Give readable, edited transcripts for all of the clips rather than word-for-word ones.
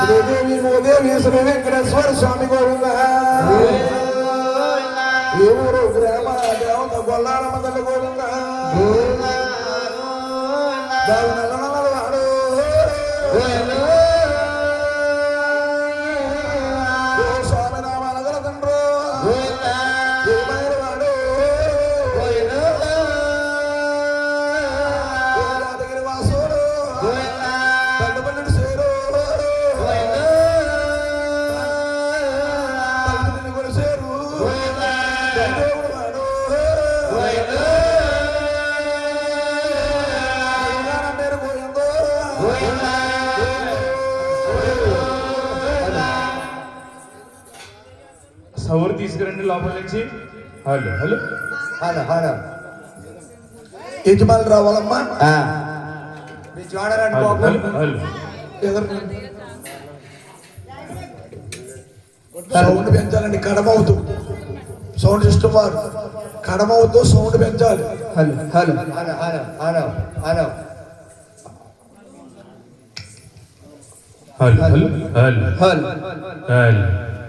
శ్రీదేవి భూదేవి శ్రీ వెంకటేశ్వర స్వామి గోవింద ఏ ఊరు గ్రామ దేవత గొల్లారమ్మ తల్లి గోవింద స్వామి నామాల గల తండ్రు యాదగిరి వాసుడు తండ్రి సేరు సేరు సౌరు తీసుకురండి లోపల నుంచి. హలో హలో హలో హలో యజమాని రావాలమ్మా మీరు చూడరండి బాబు. సౌండ్ పెంచాలండి కడమవుతూ సౌండ్ సిస్టమ్ వారు కడమవుతూ సౌండ్ పెంచాలి. Hello hello hello hello hello hello hello hello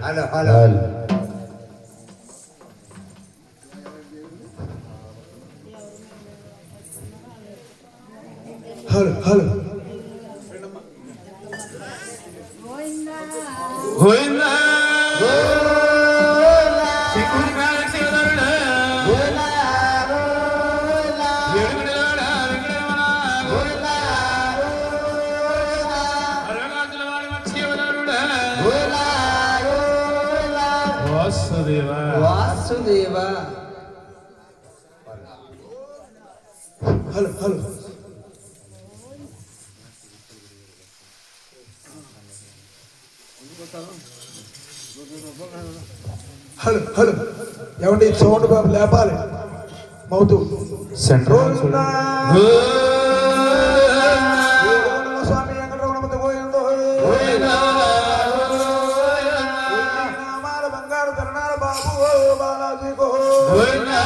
hello hello hello hello hello hello Govinda Vasudeva Vasudeva hello hello hello hello ఏమండి సౌండ్ బాబు లేపాలి మౌతు సెంట్రల్ స్వామి వెంకటరమణమతి గోవిందో నామాల బంగారు కరణాల బాబు బాలాజీ గో గోవిందో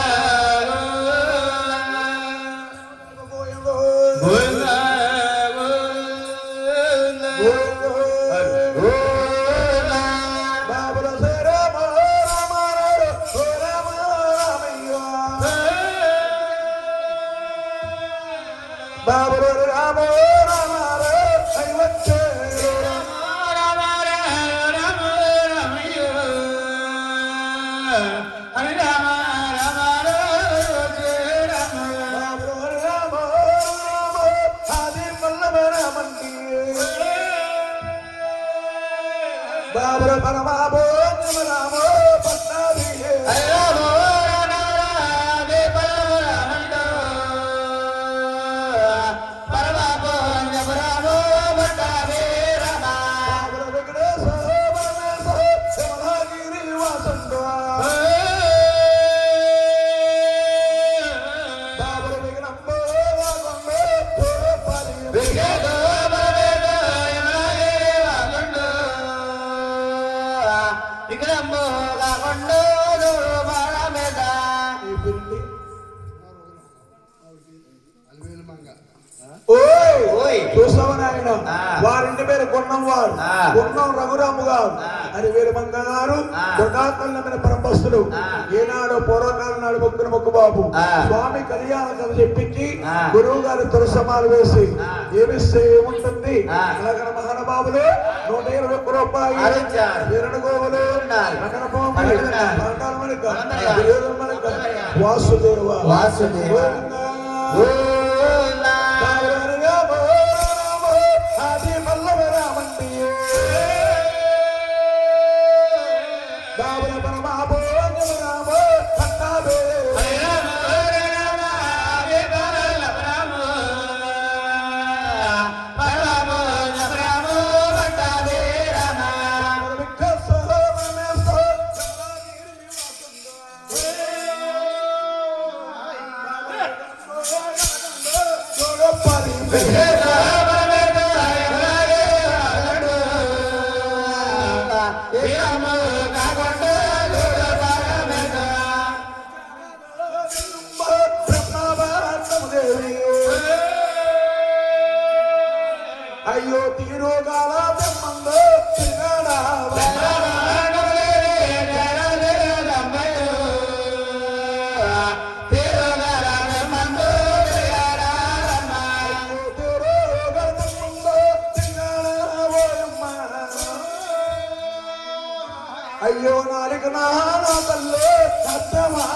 బాబు రామ రామ వచ్చే బాబుర పరమాబో రామో పట్టాభి చూసావని ఆయన వారింటి పేరు గున్నం వారు గున్నం రఘురాము గారు అని వీరు మంగ గారు దుర్గాకల్లమైన పరమస్తుడు ఏనాడు పూర్వకాలం నాడు మొక్కున మొక్కు బాబు స్వామి కళ్యాణ కథ చెప్పించి గురువు గారు తులసమాలు వేసి ఏమిస్తే ఏముంటుంది అలాగన మహానుభావులు 120 రూపాయలు వీరణగోవులు వాసుదేవ వాసుదేవ Oh, అయ్యో నాలుక నా తల్లి సత్యమా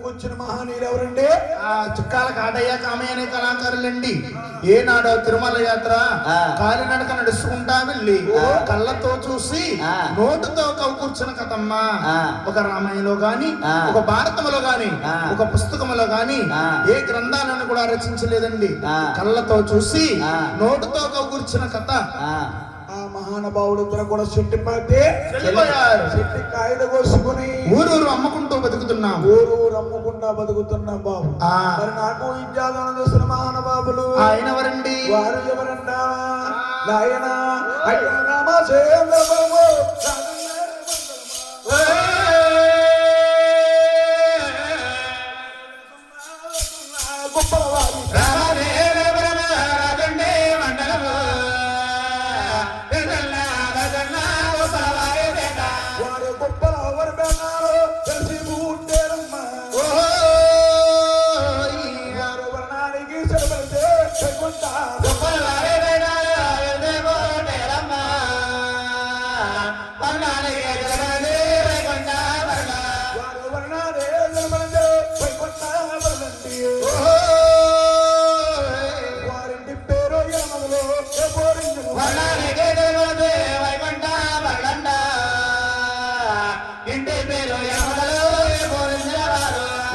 వచ్చిన మహానీయులు ఎవరండి? చుక్కాల కాటయ్య కామయ్య అనే కళాకారులండి ఏనాడో తిరుమల యాత్ర కాలినడక నడుచుకుంటా వెళ్ళి కళ్ళతో చూసి నోటుతో కూర్చున్న కథమ్మా. ఒక రామాయణంలో గాని ఒక భారతంలో గాని ఒక పుస్తకంలో గాని ఏ గ్రంథాలను కూడా రచించలేదండి. కళ్ళతో చూసి నోటుతో కూర్చున్న కథ. ఆ మహానుభావుడు ఇద్దరు కూడా చెట్టు పడితే చెట్టు కాయలు కోసుకుని ఊరూరు అమ్ముకుంటూ బతుకుతున్నాం. ఊరు అమ్ముకుంటా బతుకుతున్నాం బాబు. మరి నాకు విద్యాదానం చేసిన మహానుభావులు ఆయన ఎవరండి? వారు ఎవరంటా నాయన అయ్యో రామచంద్ర బాబు గొప్పవారు వారు గొప్పవారు బెన్నారు తెలిసి ఉంటేరమ్మా. వారు వర్ణానికి చెడబడితే చెక్కుంటారు. వారు వర్ణాలే చెడబడితే చెక్కుంటారండి. వారింటి పేరు యమలో పోరింది.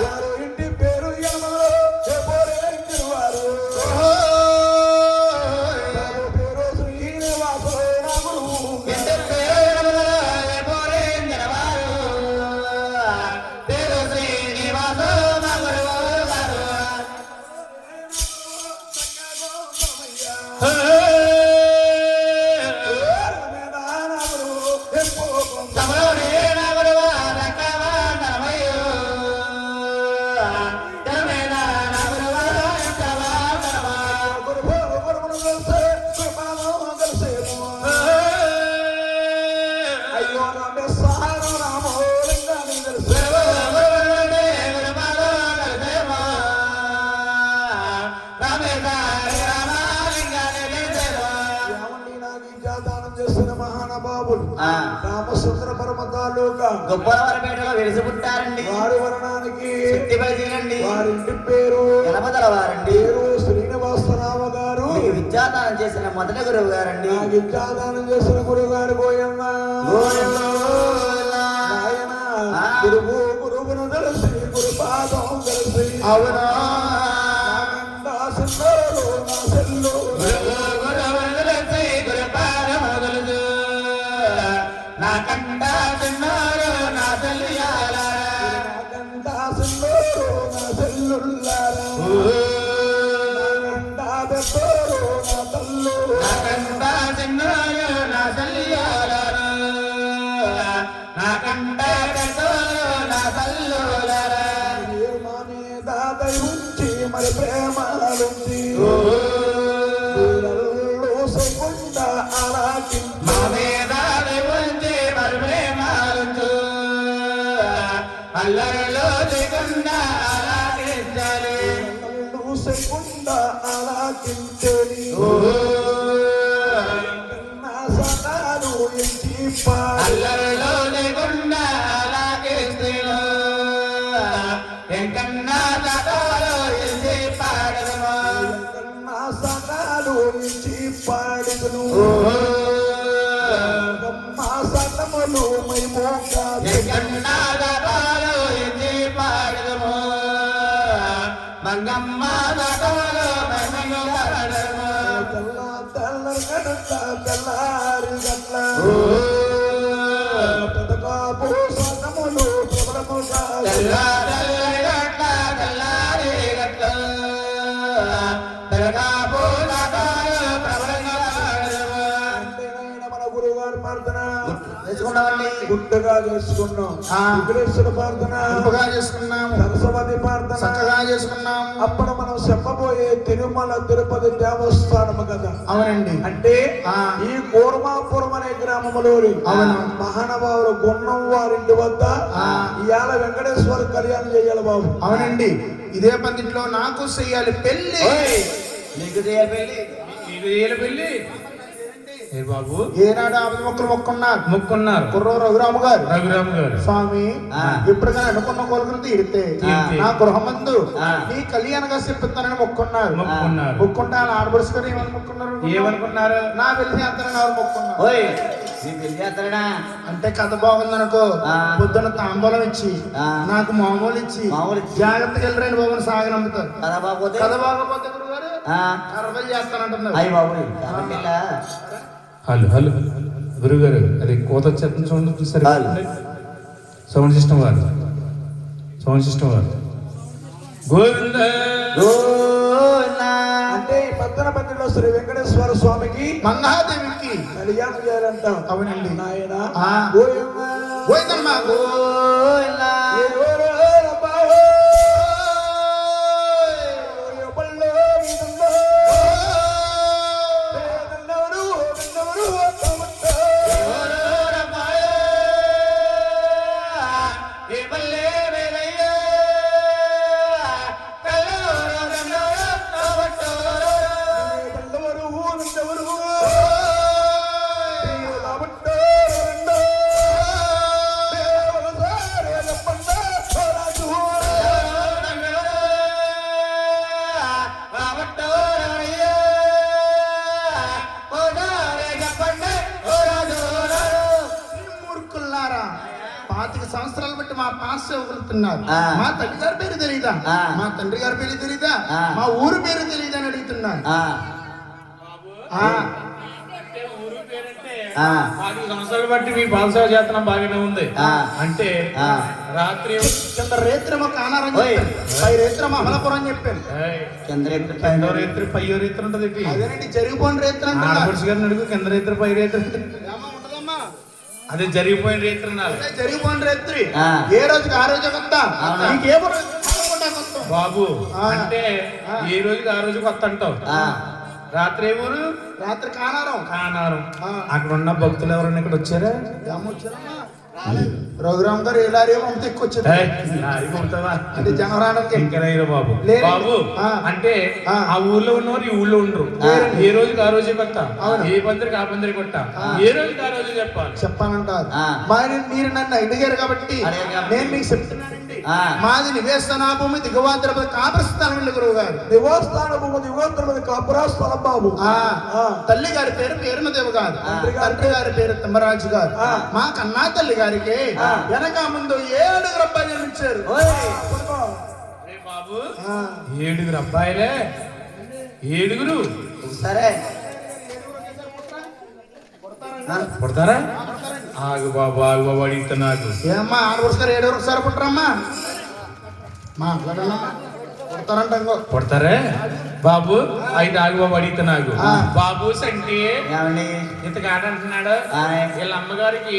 వారు ఇంటి పేరు యమలో పోరింది. వారు వారు పేరు శ్రీనివాసులు రాములు. అయ్యో రామేశ్వర రామో లింగాన్ని తెలుసు. ఏమండి నాకు విద్యాదానం చేసిన మహానుభావులు రామచంద్ర పరమ తాలూకా గొప్పలవారిపేటలో వెలిసి పుట్టారండి. వారి వర్ణానికి శక్తిపరిచయండి. వారింటి పేరు ఎలమదలవారండి. పేరు శ్రీనివాసరావు గారు. మీకు విద్యాదానం చేసిన మొదటి గురువు గారండి. నాకు విద్యాదానం చేసిన గురువు గారు గోయమ్మ. నాయన గురువును తెలిసి గురుపాదం తెలిసి అవునా నాకందాసంలో నా సెల్లు నాకందాసంలో నా సెల్లుల్లారా నాకందాదెవ్వరో నా తల్లు మీరు మా మీద దయ ఉంచి మరి ప్రేమలుంచి ఊరల్లో సైకుండా అలాకి అల్లరిలో లేకుండా అలాగించాలి. ఊరల్లో సైకుండా అలాకించని నా సదాలు ఎంచి పాడి అల్లరిలో లేకుండా అలాగిస్తేను ఎంకన్నా దాదాలో ఎల్లి పాడదమా. నా సదాలు ఎంచి పాడిదును మా సతములు మైమోగా ఎంకన్నా దాదాలో ఎల్లి పాడదము మంగమ్మ దాదాలో మహిమను పాడదము. తెల్ల తెల్ల గడత తెల్లారి గట్ల పెదకాపు సతములు ప్రబలముగా తెల్లారి గట్ల తెల్లారి గట్ల తెలగాపు దాదాలో ప్రబలంగా పాడదము. అంతేనైనా మన గురువుగారు ప్రార్థన తెచ్చుకున్నామండి. గుడ్డగా చేసుకున్నాం. విఘ్నేశ్వర ప్రార్థన గొప్పగా చేసుకున్నాము, సరస్వతి ప్రార్థన చక్కగా చేసుకున్నాము. అప్పుడు మనం చెప్పబోయే తిరుమల తిరుపతి దేవస్థానము కదా. అవునండి. అంటే ఆ. ఈ కూర్మాపురం అనే గ్రామంలోని అవును. మహానుభావులు గున్నం వారింటి వద్ద ఆ. ఇవాళ వెంకటేశ్వర కళ్యాణం చేయాలి బాబు. అవునండి. ఇదే పందిట్లో నాకు చెయ్యాలి పెళ్లి. నీకు చేయాలి పెళ్ళి. నీకు చేయాలి పెళ్ళి. ఏ బాబు ఏనాడు ఆపద మొక్కలు మొక్కున్నారు మొక్కున్నారు కుర్ర రఘురాము గారు. రఘురామ్ గారు. స్వామి ఎప్పుడుగా అనుకున్న కోరికలు తీరితే నా గృహమందు నీ కళ్యాణంగా చెప్పిస్తానని మొక్కున్నారు. మొక్కుంటే వాళ్ళు ఆడబడుచుకొని ఏమని మొక్కున్నారు? ఏమనుకున్నారు? నా పెళ్లి చేస్తానని ఎవరు మొక్కున్నారు? ఓయ్ నీ పెళ్లి చేస్తాడా? అంటే కథ బాగుందనుకో పొద్దున్న తాంబూలం ఇచ్చి నాకు మామూలు ఇచ్చి జాగ్రత్తగా వెళ్ళరండి బాబుని సాగనంపుతారు. కదా బాబు కథ బాగపోతే గురుగారు కర్రలు చేస్తానంటున్నారు. అయ్యి బాబు హలో హలో గురుగారు అది కోత వచ్చేస్తుంది చూడండి సరే. సౌండ్ సిస్టమ్ వారు గోవింద అంటే ఈ పద్దన పన్నెండులో శ్రీ వెంకటేశ్వర స్వామికి మంగాదేవికి కళ్యాణం చేయాలంట. అవునండి. నాయన పోయిందమ్మా సంవత్సరాలు బట్టి మా పాస్ వదులుతున్నారు. మా తల్లి గారి పేరు తెలీదా? మా తండ్రి గారి పేరు తెలీదా? మా ఊరు పేరు తెలీదా అని అడుగుతున్నారు. 5 సంవత్సరాలు బట్టి మీ పాలసేవ చేతనం బాగానే ఉంది. అంటే రాత్రి చంద్రరేత్రమ కానారని చెప్పాను, పై రేత్రమ అమలాపురం చెప్పాను. చంద్రరేత్రి పయ్యో రేత్రి ఉంటది. అదేనండి జరిగిపోయిన రేత్ర గారిని అడుగు. కింద రేత్రి పై రేత్రి అదే జరిగిపోయిన రేత్రి జరిగిపోయిన రేత్రి ఏ రోజుకి ఆ రోజు కొత్త బాబు. అంటే ఏ రోజుకి ఆ రోజు కొత్త అంటావు. రాత్రి ఏ ఊరు? రాత్రి కానారం. అక్కడ ఉన్న భక్తులు ఎవరైనా ఇక్కడ వచ్చారా? రఘురామ్ గారు ఎలారే పంపితే ఎక్కువ వచ్చారు. అంటే జనం రావడానికి ఇంకా బాబు. బాబు అంటే ఆ ఊర్లో ఉన్నవారు ఈ ఊళ్ళో ఉండరు. ఏ రోజుకి ఆ రోజే కొత్త, ఏ పందిరికి ఆ పందిరి కొట్ట, ఏ రోజుకి ఆ రోజు చెప్పానంటారు. మరి మీరు నన్ను అడిగారు కాబట్టి నేను మీకు చెప్తున్నానండి. మాది నివేశన భూమి దిగువాంతర కాపురస్థానం గురువు గారు. నివాస్థాన భూమి దిగువాంతర కాపురస్థానం బాబు. తల్లి గారి పేరు పేరుమదేవి గారు, తండ్రి గారి పేరు తిమ్మరాజు గారు. మా కన్నా తల్లి గారికి వెనక ముందు 7 అబ్బాయిలు జన్మించారు. బాబు 7 అబ్బాయిలే? 7 సరే కొడతారా? ఆగు బాబు అడిగితే నాకు ఏమ్మా ఆడవరుసారి 7 ఒకసారి పుట్టరమ్మా మాట్లాడమ్మా కొడతారంట. కొడతారే బాబు? అయితే ఆగు బాబు అడిగితే నాకు. బాబు సంటి ఇంత కాట అంటున్నాడు. వీళ్ళ అమ్మగారికి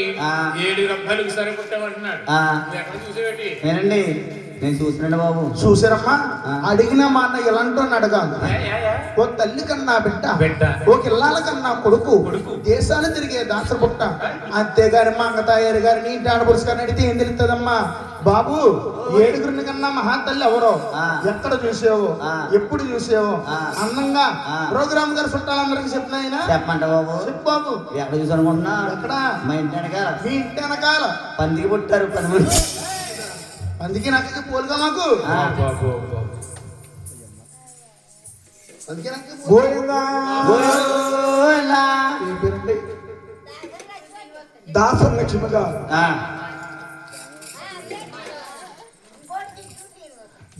7 అబ్బాయిలు ఒకసారి పుట్టామంటున్నాడు. ఎక్కడ చూసేటి? నేనండి నేను చూసినాడు బాబు. చూసారమ్మా అడిగిన మా అన్న ఎలాంటో అడగాలి. ఓ తల్లి కన్నా బిడ్డ, ఓ ఇల్లాల కన్నా కొడుకు, దేశాలు తిరిగే దాసర పుట్ట. అంతేగాని మా అంగతాయారు గారి నీటి ఆడపడుచు గారిని అడిగితే ఏం తెలుస్తుందమ్మా? బాబు 7 కన్నా మహా తల్లి ఎవరో ఎక్కడ చూసావో, ఎప్పుడు చూసావో అందంగా ప్రోగ్రామ్ గారు చుట్టాలందరికీ చెప్తున్నా. చెప్పంట బాబు. చెప్పు బాబు. ఎక్కడ చూసానుకుంటున్నా? ఎక్కడ? మా ఇంటి వెనకాల. మీ ఇంటి వెనకాల పందికి పుట్టారు 10 మంది. అందుకే నాకు పోలుగా మాకు దాసర లక్ష్మి గారు.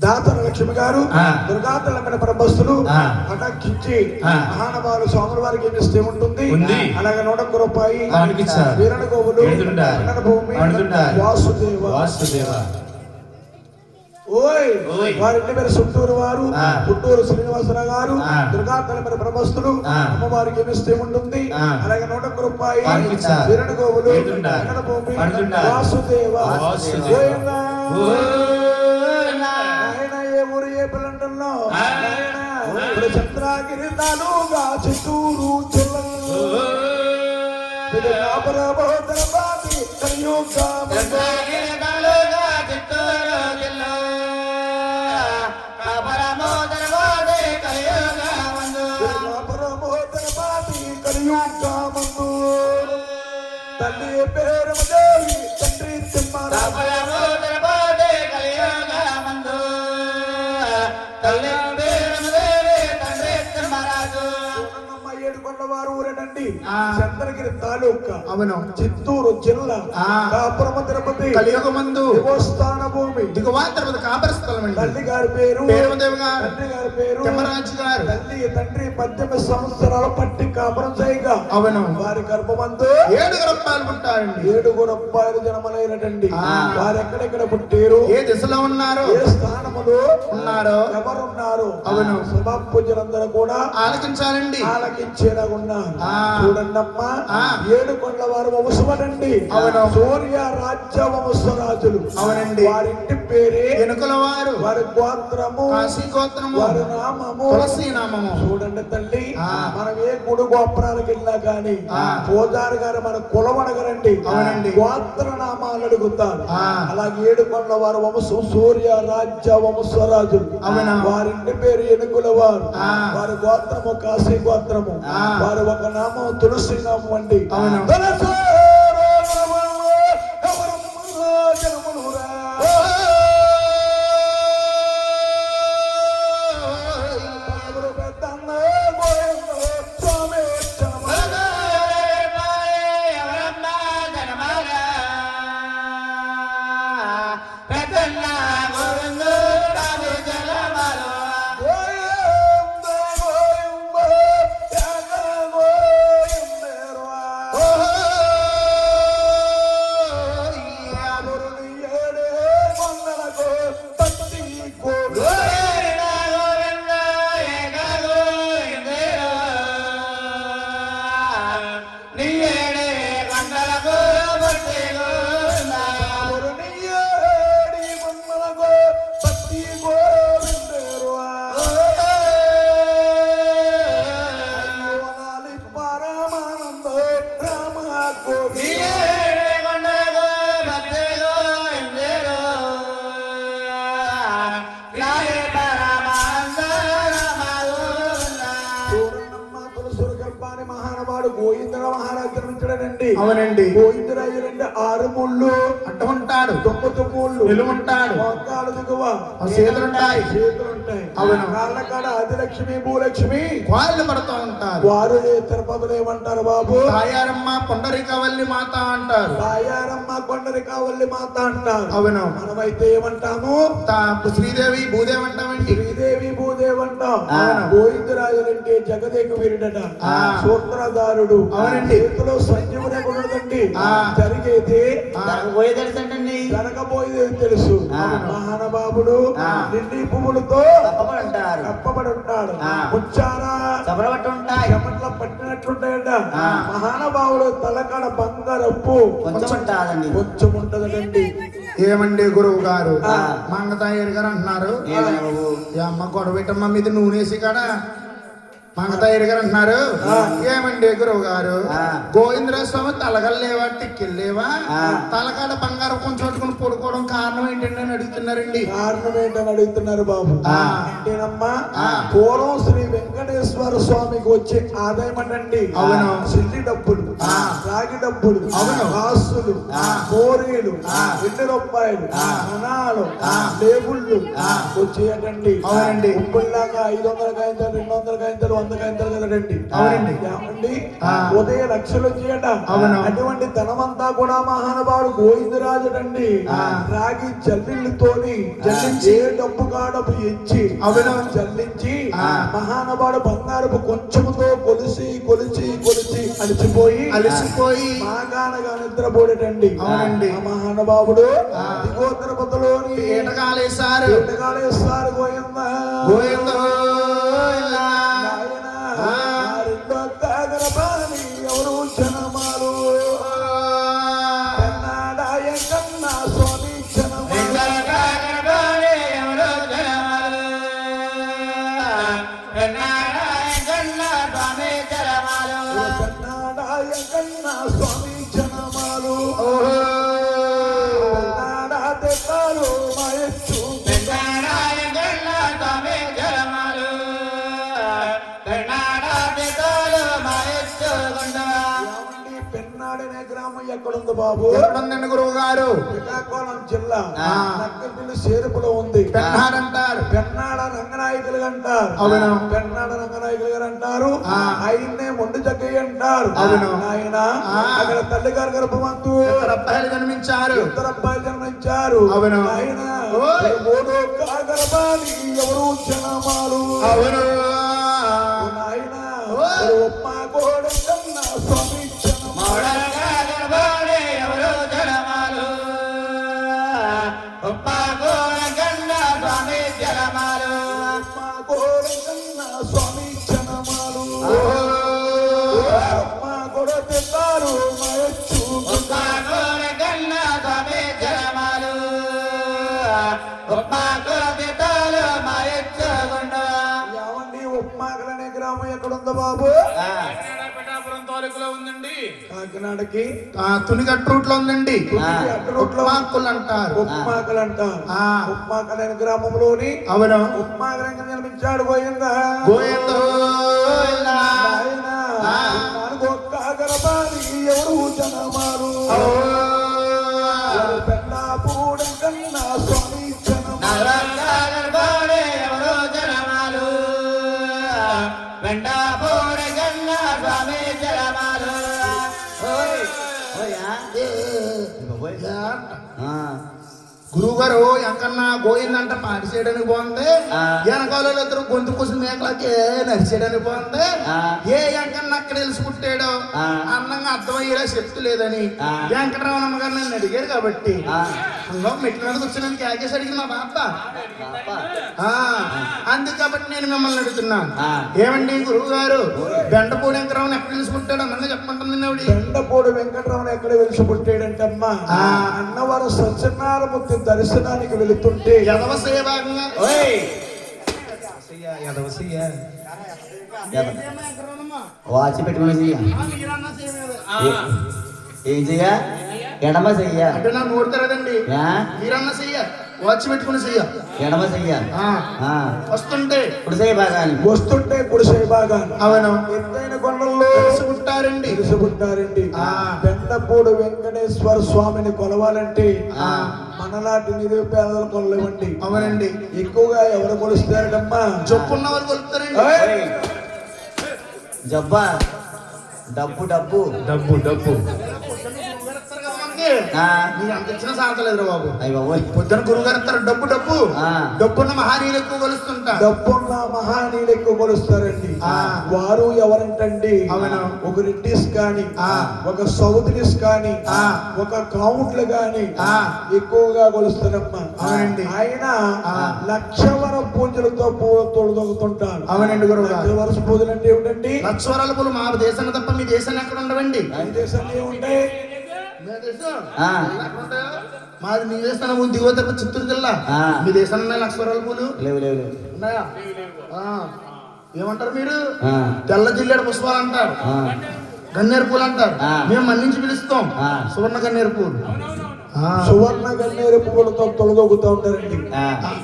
దాసర లక్ష్మి గారు దుర్గాతలమైన బ్రహ్మస్తులు అటక్షించి మహానుభావులు స్వాముల వారికి ఏమి ఇస్తే ఉంటుంది. అలాగే 100 రూపాయి వీరణ గోవులు, భూమి, వాసుదేవ. వారి ఇంటి పేరు సుట్టూరు వారు, పుట్టూరు శ్రీనివాసరావు గారు. దుర్గాతలమైన బ్రహ్మస్తులు అమ్మవారికి ఏమిస్తే ఉంటుంది. అలాగే 100 రూపాయి వీరణ గోవులు, భూమి, వాసుదేవ. ఏ ఊరు ఏ పిల్లంటున్నా చంద్రగిరి తాలూగా చిత్తూరు కలియుగ అండి ఆ. చంద్రగిరి తాలూకా అవును చిత్తూరు జిల్లా ఆ. కాపురమ తిరుపతి కలియుగ మందు దేవస్థాన భూమి దిగువా తిరుపతి కాపర స్థలం అండి. తల్లి గారి పేరు పేరుదేవి గారు తండ్రి గారి పేరు తిమ్మరాజు గారు. తల్లి తండ్రి 18 సంవత్సరాల పట్టి కాపురం చేయగా అవును వారి గర్భమందు 7 రూపాయలు పుట్టారండి. 7 అబ్బాయిలు జన్మలైనటండి ఆ. వారు ఎక్కడెక్కడ పుట్టారు ఏ దిశలో ఉన్నారు ఏ స్థానములో ఉన్నారో ఎవరున్నారు అవును. సభా పూజలందరూ కూడా ఆలకించాలండి. ఆలకించేలాగా ఉన్నారు ఆ. చూడండమ్మా ఆ. 7 కొండల వారు వంశమనండి అవును. సూర్య రాజ్య వంశరాజులు అవునండి. వారింటి పేరే వెనుకల వారు వారి గోత్రము కాశీ గోత్రము వారి నామము తులసి నామము. చూడండి తల్లి ఆ. మనం ఏ గుడి గోపురాలకు వెళ్ళినా కానీ ఆ. పూజారి గారు మన కులం అడగరండి అవునండి. గోత్ర నామాలు అడుగుతారు ఆ. అలాగే 7 కొండల వారు వంశం సూర్య రాజ్య వంశరాజులు అవునా. వారింటి పేరు ఎనుకుల వారు ఆ. వారి గోత్రము కాశీ గోత్రము ఆ. వారి ఒక నామం తులసి నామం అండి అవును. తులసి జనమునురా. పాములు పెద్దన్న గోవింద స్వామి జనమునురా. గోవింద గోవింద జగ గోవిందేరువా. యామురుని ఏడే కొండలకు పత్తి గోవింద. యామురుని ఏడి కొండలకు పత్తి గోవిందేరువా. అయ్యోనాలి పరమానంద రామ గోవింద. చూడండమ్మ తులసూరు గర్భాన్ని మహానవాడు గోవిందరావు మహారాజు జన్మించాడండి. అవునండి. గోవిందరాజు రెండు 6 ముళ్ళు అట్ట ఉంటాడు 9 ముళ్ళు నిలువుంటాడు. మోకాలు దిగువ ఆ చేతులుంటాయి. చేతులుంటాయి అవును. కాళ్ళ కాడ ఆదిలక్ష్మి భూలక్ష్మి కాళ్ళు పడుతూ ఉంటారు. వారు తిరుపతిలో ఏమంటారు బాబు తాయారమ్మ పొండరికవల్లి మాత అంటారు. తాయారమ్మ కొండరి కావల్లి మాత అంటారు. అవును. మనమైతే ఏమంటాము శ్రీదేవి భూదేవి అంటామండి. శ్రీదేవి భూదేవి అంటాం. ఆ. గోవిందరాజు అంటే జగదేక వీరుడట ఆ. సూత్రధారుడు అవునండి. చేతిలో సంజీవుడే ఉండదండి ఆ. జరిగేది పోయేదండి జరగబోయేది తెలుసు ఆ. మహానుభావుడు ఆ. నిండి పువ్వులతో అంటారు కప్పబడి ఉంటాడు ఆ. ముచ్చారా చపరబట్టి ఉంటాయి చెమట్ల పట్టినట్లుంటాయట ఆ. మహానుభావుడు తలకాడ బంగారప్పు కొంచెం ఉంటాదండి. కొంచెం ఉంటదండి. ఏమండి గురువు గారు ఆ. మంగతాయర్ గారు అంటున్నారు ఏమయ్య బాబు? ఈ అమ్మ గొడవ పెట్టమ్మ మీద నూనెసి కాడ మంగతాయర్ గారు అంటున్నారు ఆ. ఏమండి గురువు గారు ఆ. గోవిందరావు స్వామి తలగలేవా టిక్కెళ్ళేవా ఆ. తలకాడ బంగారం కొంచెం పట్టుకుని పడుకోవడం కారణం ఏంటండి అని అడుగుతున్నారండి. కారణం ఏంటని అడుగుతున్నారు బాబు ఆ. అంటేనమ్మా ఆ. పూర్వం శ్రీ వెంకటేశ్వర స్వామికి వచ్చే ఆదాయం అంటండి అవును. సిల్లి డబ్బులు ఆ. రాగి డబ్బులు అవును. కాసులు ఆ. కోరీలు ఆ. 2 రూపాయలు ఆ. అనాలు ఆ. లేబుళ్ళు ఆ. వచ్చేయటండి అవునండి. ఉప్పుల్లాగా 500 కాయింతలు 200 కాయింతలు 100 కాయింతలు కదండి అవునండి. ఏమండి ఆ. ఉదయం లక్షలు వచ్చేయట అవును. అటువంటి ధనమంతా కూడా మహానుభావుడు గోవిందరాజుడండి ఆ. రాగి జల్లిళ్ళతోని జల్లించి ఏ డబ్బు కాడపు ఇచ్చి అవును. జల్లించి ఆ. మహానుభావుడు బంగారపు కొంచెముతో కొలిసి కొలిచి కొలిచి అలిసిపోయి అలసిపోయి మాగానగా నిద్రపోడటండి అవునండి. ఆ మహానుభావుడు ఆ. దిగో తిరుపతిలోని ఏటకాలేశారు ఏటగాలేస్తారు గోవిందా గోవిందో నాయనా, ఆ. ఆ రెండో గర్భాన్ని ఎవరు జనమాలు కన్నాడాయ కన్నా స్వామి జనమాలు కన్నాడాయ కన్నా స్వామి జనమాలు కన్నాడా తెత్తాలు మయచ్చు ఏమండి పెన్న పెన్నాడు అనే గ్రామం ఎక్కడుంది బాబు? ఎక్కడుందండి గురువు గారు? శ్రీకాకుళం జిల్లా ఆ. నక్కపల్లి చేరుపులో ఉంది. పెన్నాడు అంటారు. పెన్నాడ రంగనాయకులు అంటారు. అవును. పెన్నాడ రంగనాయకులు గారు అంటారు. ఆ. ఆయన్నే మొండి జగ్గయ్య అంటారు. అవును. ఆయన ఆ. అక్కడ తల్లి గారు గర్భవంతు ఇద్దరు అబ్బాయిలు జన్మించారు. ఇద్దరు అబ్బాయిలు జన్మించారు. అవును. ఆయన ఓయ్. మూడో కాగరబాలి ఎవరు జనమాలు అవును. నాయన ఓయ్. ఉప్మా గోడ కన్నా స్వామి జనమాలు ఉప్మా గోడ కన్నా స్వామి జనమాలు ఉప్మా గోడ తెస్తారు మయచ్చు ఏమండి ఉప్మాకలనే గ్రామం ఎక్కడుందో బాబు? పిఠాపురం తాలూకులో ఉందండి. కాకినాడకి తునిగట్టు రూట్ లో ఉందండి. రూట్లో ఉప్మాకులు అంటారు. ఉప్మాకలు అంటారు. ఆ. ఉప్మాకలైన గ్రామంలోని అవును. ఉప్మాకలంగా నిర్మించాడు గోయిందా గోవిందో నాయన ఆ. నాలుగో కాగరబాలి ఎవరు జనమారు పెన్నాపూడం కన్నా స్వామి జనమారు గురువు గారు ఎంకన్నా గోయిందంట పాటి చేయడానికి బాగుంది. వెనకాల ఇద్దరు గొంతు కోసం మేకలకి నరిచేయడానికి బాగుంది. ఏ ఎంకన్నా అక్కడ తెలుసుకుంటాడో అందంగా అర్థమయ్యేలా చెప్తూ లేదని వెంకటరమణమ్మ గారు నన్ను అడిగారు కాబట్టి అందులో మెట్ల మీద కూర్చొని క్యాకేసి అడిగింది మా బాబ. అందుకు కాబట్టి నేను మిమ్మల్ని అడుగుతున్నాను. ఏమండి గురువు గారు బెండపూడి వెంకటరమణ ఎక్కడ తెలుసుకుంటాడు అందంగా చెప్పమంటుంది ఆవిడ. బెండపూడి వెంకటరమణ ఎక్కడ వెలిసి పుట్టాడంటే అమ్మా అన్నవరం సత్యనారాయణమూర్తి దర్శనానికి వెళుతుంటే యదవసయ్య భాగంగా వాచి పెట్టుకుని చెయ్య ఏం చెయ్య ఎడమ చెయ్య అంటే నా నోరు తెరదండి. మీరన్నా చెయ్య వాచ్ పెట్టుకుని చెయ్య ఎడమ చెయ్య వస్తుంటే ఇప్పుడు చెయ్య బాగాలి వస్తుంటే గుడిసె బాగా అవును ఎత్తైన కొండల్లో తెలుసుకుంటారండి. తెలుసుకుంటారండి. బెండపూడి వెంకటేశ్వర స్వామిని కొలవాలంటే మనలాంటి నిరుపేదలు కొలవండి. అవునండి. ఎక్కువగా ఎవరు కొలుస్తారమ్మా? చొప్పున్న వారు కొలుస్తారండి. జబ్బా డబ్బు డబ్బు డబ్బు డబ్బు మీరు అంత ఇచ్చిన సాధలేదు బాబు. అయ్య బాబోయ్ పొద్దున గురువు గారు ఇస్తారు డబ్బు డబ్బు డబ్బున్న మహానీయులు ఎక్కువ కొలుస్తుంటా. డబ్బున్న మహానీయులు ఎక్కువ కొలుస్తారండి. వారు ఎవరంటండి? అవును. ఒక రెడ్డిస్ కానీ ఒక సౌదరిస్ కానీ ఒక కౌంట్లు గాని ఎక్కువగా కొలుస్తారమ్మా. అవునండి. ఆయన లక్షవర పూజలతో తొడుదొగుతుంటారు. అవునండి గురువు గారు. లక్షవర పూజలు అంటే ఏమిటండి? లక్షవరాల పూలు మా దేశాన్ని తప్ప మీ దేశాన్ని ఎక్కడ ఉండవండి. ఈ దేశంలో ఏముంటాయి? మాది మీ దేశం దిగువ తప్ప చిత్తూరు జిల్లా. మీ దేశంలో ఉన్నాయి లక్షవరాల పూలు లేవు లేవు లేవు ఉన్నాయా? ఏమంటారు మీరు? తెల్ల జిల్లేడు పుష్పాలు అంటారు. గన్నేరు పూలు అంటారు. మేము మన్నించి పిలుస్తాం సువర్ణ గన్నేరు పూలు. సువర్ణ గన్నేరు పువ్వులతో తొలదొగుతూ ఉంటారండి.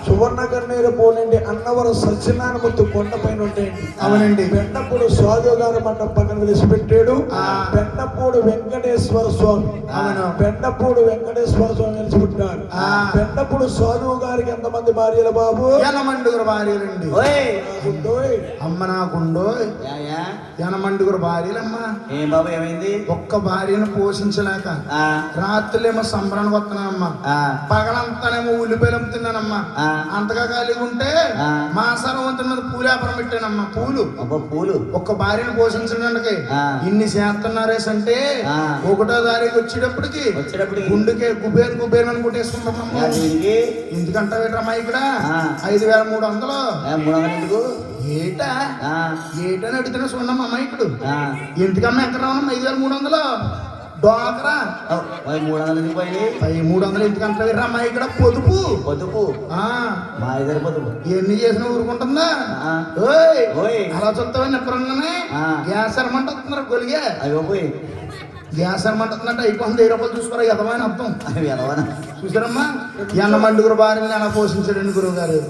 సువర్ణ గన్నేరు పువ్వులండి అన్నవరం సత్యనారాయణమూర్తి కొండ పైన ఉంటాయండి. అవునండి. బెండపూడి స్వామి గారు మండపం పక్కన వెలిసిపెట్టాడు. బెండపూడి వెంకటేశ్వర స్వామి. బెండపూడి వెంకటేశ్వర స్వామి వెలిసిపెట్టాడు. బెండపూడి స్వామి గారికి ఎంతమంది భార్యలు బాబు? యనమండుగురు భార్యలండి. అమ్మ నాకుండో యనమండుగురు భార్యలమ్మా. ఏం బాబు ఏమైంది? ఒక్క భార్యను పోషించలేక రాత్రులేమో సంబరానికి వస్తున్నానమ్మా. పగలంతానేమో ఉల్లిపాయలు అమ్ముతున్నానమ్మా. అంతగా ఖాళీగా ఉంటే మాసారం మీద పూలు వ్యాపారం పెట్టానమ్మా. పూలు ఒక్క భార్యను పోషించడానికి ఇన్ని చేస్తున్నారేస్ అంటే 1వ తారీఖు వచ్చేటప్పటికి గుండెకే గుబేరు అని కొట్టేసుకుంటామమ్మా. ఎందుకంటావేట్రమ్మా ఇక్కడ 5,300 ఏటా ఏటని అడుగుతున్నా చూడమ్మా అమ్మాయికుడు. ఎందుకమ్మా ఎక్కడ రావమ్మా 5,300 డోకరా 300 ఎందుకంటే అమ్మాయి ఇక్కడ పొదుపు మా ఇద్దరు పొదుపు ఎన్ని చేసిన ఊరుకుంటుందా? అలా చూస్తావని ఎప్పుడన్నానే గ్యాస్ అనమంట వస్తున్నారు గొలిగే. గ్యాస్ అనమంట వస్తున్నట్టు అయిపోతుంది. 1000 రూపాయలు చూసుకోరా ఎదవని అర్థం. చూసారమ్మా ఎన్నమండుగురు భార్యని ఎలా పోషించాడండి గురువు గారు.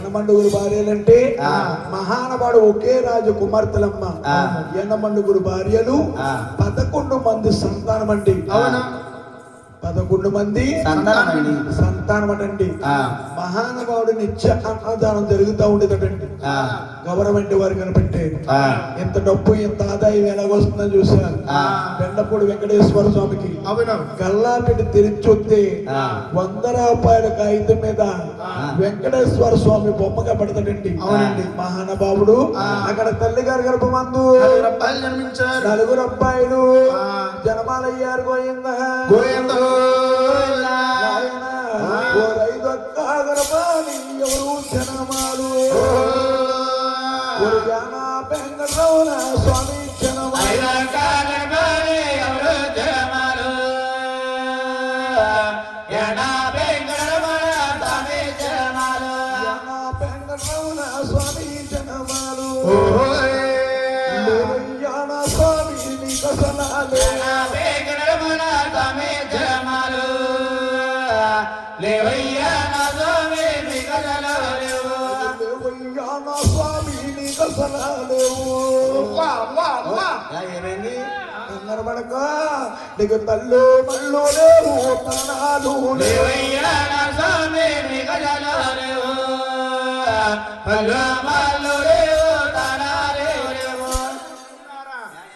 ఎనమండుగురు భార్యలంటే మహానవాడు ఒకే రాజు కుమార్తెలమ్మ. ఎనమండుగురు భార్యలు 11 మంది సంతానం అండి. అవునా? 11 మంది సంతానం అటండి. మహానుభావుడు నిత్య అన్నదానం జరుగుతూ ఉండేదటండి. గవర్నమెంట్ వారు కనిపెట్టే ఎంత డబ్బు ఎంత ఆదాయం ఎలాగొస్తుందని చూశారు. బెండపూడి వెంకటేశ్వర స్వామికి గల్లాపెట్టి తెరిచొస్తే 100 రూపాయల కాగితం మీద వెంకటేశ్వర స్వామి బొమ్మగా పడతాడండి. అవునండి. మహానుభావుడు అక్కడ తల్లి గారి గర్భమందు 4 అబ్బాయిలు జనమాలయ్యారు. గోయిందా ఎవరు జనమాలు వెంకటరమణ స్వామి జనమాలు వెంకటరమణ స్వామి జనమాలు స్వామి నీకసనాలే ఏమైంది? కంగరపడక నీకు తల్లు మళ్ళు లేవు తనాలు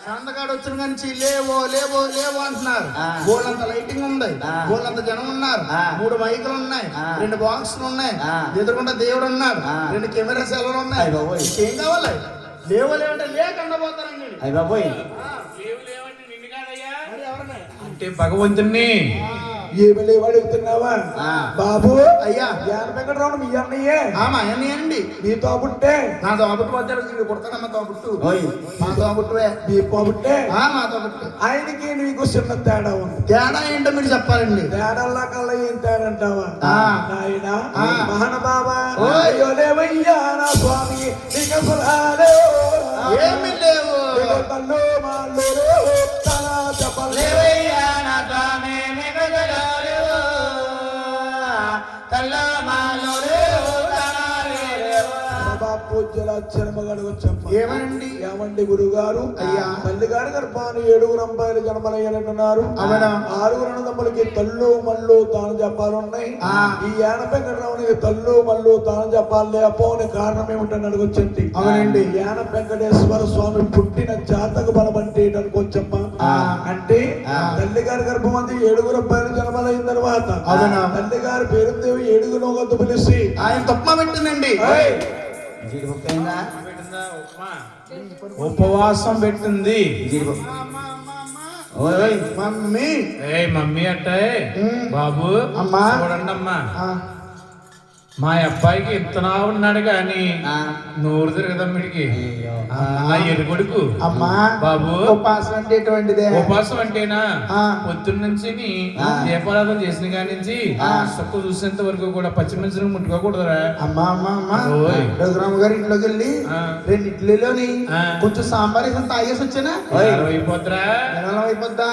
సంతకాడు వచ్చిన నుంచి లేవో లేవో లేవో అంటున్నారు. బోళ్ళంత లైటింగ్ ఉంది, బోళ్ళంత జనం ఉన్నారు, 3 మైకులు ఉన్నాయి, 2 బాక్సులు ఉన్నాయి, ఎదురుకుండా దేవుడు ఉన్నాడు, 2 కెమెరా సెల్లు ఉన్నాయి. ఏం కావాలి? లేవో లేవంటే లేకుండా పోతారండి. అయ్య బాబోయ్, అంటే భగవంతుణ్ణి ఏమి లేవు అడుగుతున్నావా బాబు? అయ్యా వెంకటరమణ మీ అన్నయ్యే? అన్నీ అండి. మీ తోబుట్టే? నా తోబుట్టు మధ్యలో కొడతానమ్మ తోబుట్టు. మా తోబుట్టువే. మీ తోబుట్టే? మా తోబుట్టు. ఆయనకి నీకు చిన్న తేడా ఉంది. తేడా ఏంటో మీరు చెప్పాలండి. తేడాల్లా కల్లా ఏం తేడా అంటావా నాయన? మహానుభావా అయ్యో లేవయ్యా నా స్వామి నీకు అసలు ఏమి లేవు. తల్లు మాళ్ళు తన చెప్పలే ఏమండి? ఏమండి గురుగారు? అయ్యా తల్లి గారి గర్భాన్ని 7 అబ్బాయిలు జన్మలయ్యారంటున్నారు. అవునా? 6 అన్నదమ్ములకి తల్లు మళ్ళు తాను చెప్పాలున్నాయి. ఈ యానపెంకటరావునికి తల్లు మళ్ళు తాను చెప్పాలి లేకపోని కారణం ఏమిటని అడగొచ్చండి. అవునండి. యాన వెంకటేశ్వర స్వామి పుట్టిన జాతక బలం అంటే అనుకోవచ్చమ్మా. అంటే తల్లి గారి గర్భం అంది 7 అబ్బాయిలు జన్మలైన తర్వాత తల్లి గారి పేరు దేవి 7 పిలిచి ఆయన తప్ప పెట్టిందండి. ఉపవాసం పెట్టింది. మమ్మీ మమ్మీ అంటే బాబు అమ్మా చూడండి అమ్మా, మా అబ్బాయికి ఇంతనా ఉన్నాడు కానీ నోరు తిరగదమ్మిడికి. నా ఎరుగొడుకు అమ్మా బాబు. ఉపాసం అంటే ఎటువంటిదే? ఉపాసం అంటేనా పొద్దున్న నుంచి దీపారాధన చేసిన కాడి నుంచి సుక్క చూసేంత వరకు కూడా పచ్చిమిర్చిని ముట్టుకోకూడదురా. అమ్మా అమ్మా అమ్మా రఘురామ గారి ఇంట్లోకి వెళ్ళి 2 ఇడ్లీలోని కొంచెం సాంబార్ వేసి తాగేసి వచ్చానా అయిపోద్దురా. అయిపోద్దా?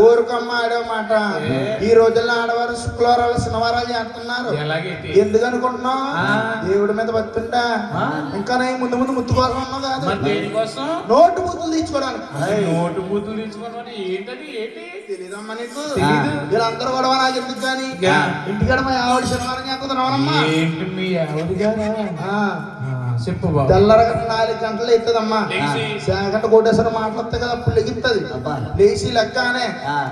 ఊరుకమ్మ ఆడే మాట. ఈ రోజుల్లో ఆడవారు శుక్రవారాలు శనివారాలు చేస్తున్నారు. ఎందుకు అనుకుంటున్నావు? దేవుడి మీద భక్తుంటా ఇంకా ముందు ముందు ముత్తుకోసం ఉన్నావు కాదు. నోటు బూతులు తీర్చుకోవడానికి. నోటు బూతులు తీర్చుకోవడం ఏంటది? ఏంటి తెలీదమ్మా నీకు? వీళ్ళందరూ గొడవ నాకు ఎందుకు కానీ ఇంటికాడ మా ఆవిడ శనివారం చేస్తుందమ్మా. ఏంటి మీ ఆవిడగా? చెప్పు బాబు. తెల్లరగ 4 గంటలు ఎత్తదమ్మా. గంట కోటేశ్వరం మాట్లాడితే కదా అప్పుడు లెగిస్తుంది. లేచి లెక్కనే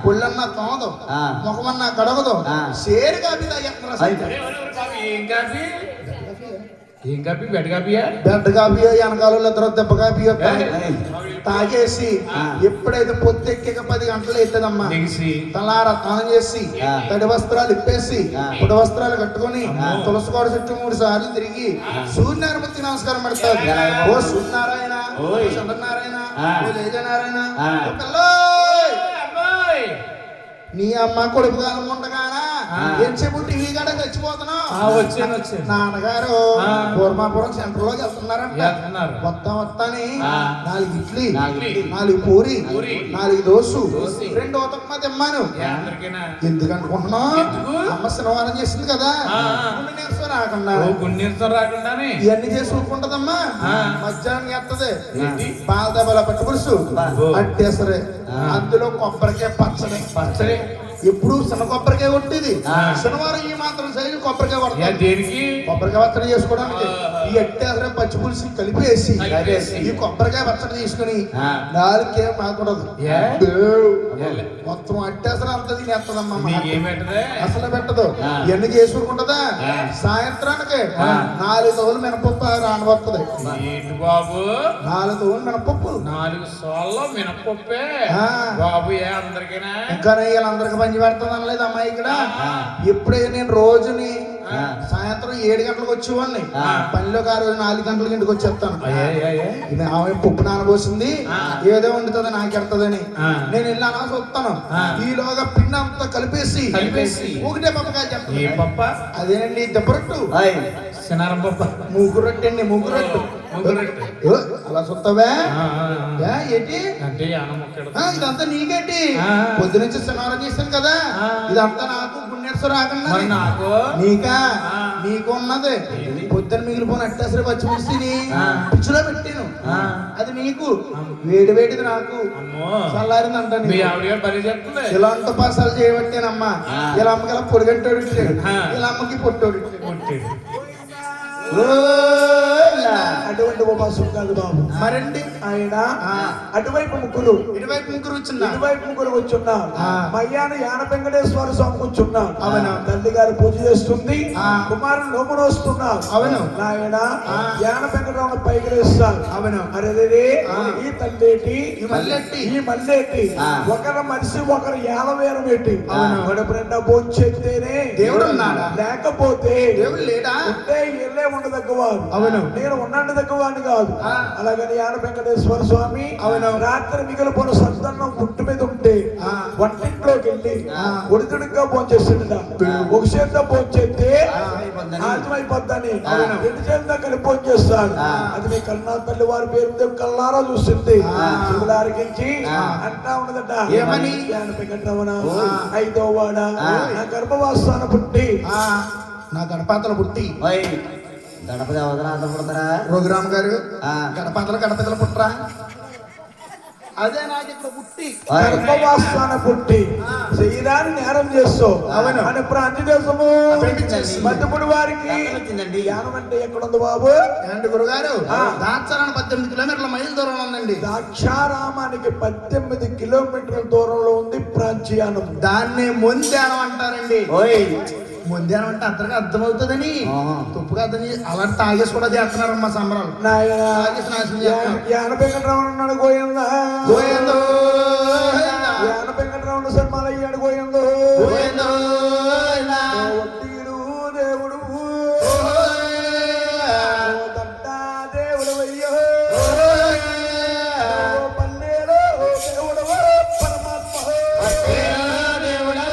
పుల్లన్నా తోమదు, ముఖమన్నా కడగదు, షేరు కాపీ తాగేస్తున్నారు. ఏం కాపీ? ఏం కాపీ? బెడ్ కాపీయా? బెడ్ కాపీయో వెనకాల ఇద్దరు దెబ్బ కాపీయో తాగేసి ఎప్పుడైతే పొత్తు ఎక్కిక 10 గంటలు అవుతుందమ్మా. తలారా స్నానం చేసి తడి వస్త్రాలు ఇప్పేసి పొడి వస్త్రాలు కట్టుకొని తులసికోట చుట్టూ 3 సార్లు తిరిగి సూర్యనారాయణమూర్తి నమస్కారం పెడతారు. ఓ సూర్యనారాయణ, ఓ చంద్రనారాయణ, ఓ లేజనారాయణ, నీ అమ్మ కొడుకు కాలం ఉండగానా ఏం చెప్పు టీవీ కాడ చచ్చిపోతున్నావు వచ్చాను నాన్నగారు ఆ. కూర్మాపురం సెంటర్ లోకి వెళ్తున్నారంట వెళ్తున్నారు. వస్తాని ఆ. 4 ఇడ్లీ నాలుగు ఇడ్లీ, 4 పూరి పూరి, 4 దోసు దోసి, 2 ఉతప్ప తిమ్మాను అందరికీనా ఎందుకు అనుకుంటున్నావు ఎందుకు? అమ్మ శనివారం చేసింది కదా ఆ. గుండె నీరసం రాకుండా గుండెతో రాకుండానే ఇవన్నీ చేసి ఊరుకుంటదమ్మా ఆ. మధ్యాహ్నం ఎత్తది ఏంటి? పాల దెబ్బల పట్టు పులుసు ఓ. అట్టేసరే ఆ. అందులో కొబ్బరికాయ పచ్చడి పచ్చడి ఎప్పుడు చిన్న కొబ్బరికాయ కొట్టేది ఆ. శనివారం ఈ మాత్రం సైజు కొబ్బరికాయ యా, కొడతాది దేనికి కొబ్బరికాయ పచ్చడి చేసుకోవడానికి ఆహా. ఈ అట్టేసరే పచ్చి పులుసు కలిపేసి కలిపేసి. ఈ కొబ్బరికాయ పచ్చడి తీసుకుని ఆ. నాలుగే మాకూడదు ఏ? ఏలే. మొత్తం అట్టేసరే అంత తినేస్తుందమ్మా నీకేమేటదే అసలు పెట్టదు ఆ. ఎన్ని చేసుకుంటుందా ఆ. సాయంత్రానికి ఆ. 4 తోలు మినపప్పు రానబడుతుంది ఏంటి బాబు 4 తోలు మినపప్పు 4 సోళ్ళ మినపప్పే ఆ. బాబు ఏ అందరికీనా ఇంకా వీళ్ళందరికి పని పెడుతుంది అనలేదు అమ్మాయి ఇక్కడ ఆ. ఎప్పుడైనా నేను రోజుని ఆ. సాయంత్రం 7 గంటలకు వచ్చేవాడిని ఆ. పనిలోకి ఆ రోజు 4 గంటలకి ఇంటికి వచ్చేస్తాను అయ్యే ఇది ఆమె పప్పు నానబోసింది ఆ. ఏదో వండుతుంది నాకెడతదని ఆ. నేను వెళ్ళానా చూస్తాను ఆ. ఈలోగా పిండి అంతా కలిపేసి కలిపేసి. ఒకటే పప్పకాయ ఏ చెప్తాను పప్ప అదేనండి దెబ్బరొట్టు సినారం పప్ప మూగురొట్టు అండి మూగురొట్టు మూగురొట్టు. ఓ, అలా చూస్తావా ఆ, ఆ, ఆ. ఏంటి అంటే యానం ఒక్కడు. ఇదంతా నీకేంటి ఆ. పొద్దునుంచి శనివారం చేశాను కదా ఆ. ఇదంతా నాకు గుండెర్సు రాకుండా మరి నాకు నీకా ఆ. నీకు ఉన్నది ఏది? పొద్దున మిగిలిపోయిన అట్టేసరి పచ్చిమిర్చిని ఆ. పిచ్చిలో పెట్టాను ఆ. అది నీకు వేడి వేడిది నాకు అమ్మో చల్లారిందంట మీ నీకు. ఆవిడ బలి చెప్తుంది ఇలాంటి పాసాలు చేయబట్టానమ్మా ఆ. ఇలా అమ్మకి ఇలా పొడిగంటోడు ఇచ్చాడు ఆ. ఇలా అమ్మకి పొట్టోడు ఇచ్చాడు కొట్టేది. అటువంటి ఉపాసం కాదు బాబు మరండి ఆయన ఆ. అటువైపు ముగ్గురు ఇటువైపు ముగ్గురు వచ్చిందా ఇటువైపు ముగ్గురు కూర్చున్నారు ఆ. మయ్యాన యాన వెంకటేశ్వర స్వామి కూర్చున్నారు అవును. తల్లి గారు పూజ చేస్తుంది ఆ. కుమారుడు లోపల వస్తున్నారు అవును. నాయన ఆ. యాన వెంకటరావు పైకి వేస్తారు అవును. అరే ఆ. ఈ తల్లేటి ఈ మల్లెట్టి. ఈ మల్లెట్టి ఆ. ఒకరు మనిషి ఒకరు యాలవేరం పెట్టి అవును. గడపరెండా భోంచేస్తేనే దేవుడు ఉన్నాడా? లేకపోతే దేవుడు లేడా ఉంటే ఇల్లే ఉండదగ్గవాడు అవును. నేను ఉన్నాడు దగ్గవాడిని కాదు ఆ. అలాగని యాన వెంకటేశ్వర స్వామి అవును. రాత్రి మిగిలిపోయిన సద్దన్నం పుట్టు మీద ఉంటే ఆ. వంటింట్లోకి వెళ్ళి ఆ. ఒడిదుడిగా భోంచేస్తుండ ఒక చేత భోంచేస్తే ఆ. ఆత్మైపోద్దని అవును. రెండు చేతుల కలిపి భోంచేస్తాడు ఆ. అది మీ కన్నా తల్లి వారి పేరు కల్లారా చూస్తుంది ఆ. శివులారికించి ఆ. అంటా ఉన్నదట ఏమని? యాన వెంకటరమణ ఓయ్. 5వ వాడ ఆ. నా గర్భవాసాన పుట్టి ఆ, నా గడపాతలు పుట్టి గడప దేవతలు పుడతారా ప్రోగ్రామ్ గారు ఆ. గడపతలు పుట్టరా అదే నాకు ఇక్కడ పుట్టి గర్భవాసాన పుట్టి శరీరాన్ని నేరం చేస్తావు అవును. అని ప్రాంతి దేశము పంపించేసి. మధ్యపుడి వారికి వచ్చిందండి యానం అంటే ఎక్కడుంది బాబు ఏంటి గురుగారు ఆ. దాచారానికి 18 కిలోమీటర్ల మైలు దూరం ఉందండి ద్రాక్షారామానికి 18 కిలోమీటర్ల దూరంలో ఉంది ప్రాంచీయానం దాన్నే ముందేనం అంటారండి ఓయ్ ముందేనం అంటే అందరికి అర్థమవుతుందని ఆహా. తప్పుగా అర్థం అలా తాగేసి కూడా చేస్తున్నారమ్మా సంబరాలు నాయన తాగేసి నాశనం చేస్తున్నారు. యాన వెంకటరామన్ అన్నాడు గోయందా గోవిందో, యాన వెంకటరామన్ సినిమాలు అయ్యాడు గోయందో గోవిందో, వడ్డీలు దేవుడు దంతా దేవుడు అయ్యో పల్లెలో దేవుడు పరమాత్మ పల్లెలు దేవుడు